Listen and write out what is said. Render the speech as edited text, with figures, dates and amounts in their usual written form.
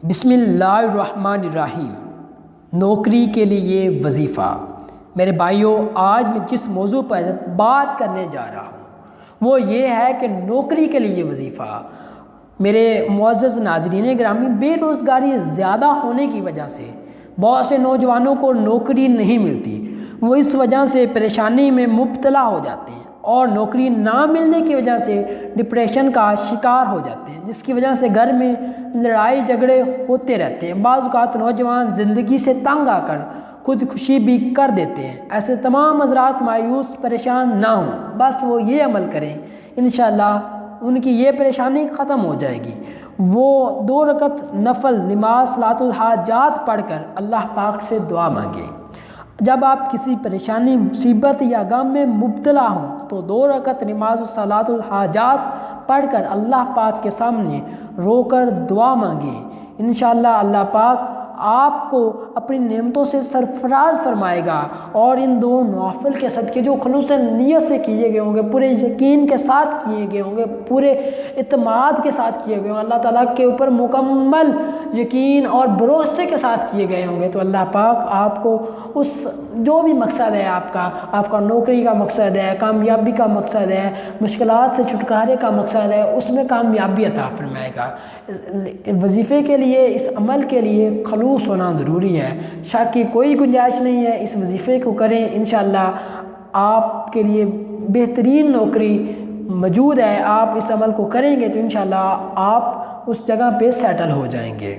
بسم اللہ الرحمن الرحیم۔ نوکری کے لیے وظیفہ۔ میرے بھائیوں، آج میں جس موضوع پر بات کرنے جا رہا ہوں وہ یہ ہے کہ نوکری کے لیے وظیفہ۔ میرے معزز ناظرین گرامی، بے روزگاری زیادہ ہونے کی وجہ سے بہت سے نوجوانوں کو نوکری نہیں ملتی۔ وہ اس وجہ سے پریشانی میں مبتلا ہو جاتے ہیں اور نوکری نہ ملنے کی وجہ سے ڈپریشن کا شکار ہو جاتے ہیں، جس کی وجہ سے گھر میں لڑائی جھگڑے ہوتے رہتے ہیں۔ بعض اوقات نوجوان زندگی سے تنگ آ کر خودکشی بھی کر دیتے ہیں۔ ایسے تمام حضرات مایوس پریشان نہ ہوں، بس وہ یہ عمل کریں، انشاءاللہ ان کی یہ پریشانی ختم ہو جائے گی۔ وہ 2 رکعت نفل نماز صلاۃ الحاجات پڑھ کر اللہ پاک سے دعا مانگیں۔ جب آپ کسی پریشانی، مصیبت یا غم میں مبتلا ہوں تو 2 رکعت نماز صلاۃ الحاجات پڑھ کر اللہ پاک کے سامنے رو کر دعا مانگیں۔ انشاءاللہ اللہ پاک آپ کو اپنی نعمتوں سے سرفراز فرمائے گا، اور ان 2 نوافل کے صدقے جو خلوص نیت سے کیے گئے ہوں گے، پورے یقین کے ساتھ کیے گئے ہوں گے، پورے اعتماد کے ساتھ کیے گئے ہوں گے، اللہ تعالیٰ کے اوپر مکمل یقین اور بھروسے کے ساتھ کیے گئے ہوں گے، تو اللہ پاک آپ کو اس جو بھی مقصد ہے آپ کا نوکری کا مقصد ہے، کامیابی کا مقصد ہے، مشکلات سے چھٹکارے کا مقصد ہے، اس میں کامیابی عطا فرمائے گا۔ وظیفے کے لیے، اس عمل کے لیے خلوص ہونا ضروری ہے، شک کی کوئی گنجائش نہیں ہے۔ اس وظیفے کو کریں، انشاءاللہ آپ کے لیے بہترین نوکری موجود ہے۔ آپ اس عمل کو کریں گے تو انشاءاللہ آپ اس جگہ پہ سیٹل ہو جائیں گے۔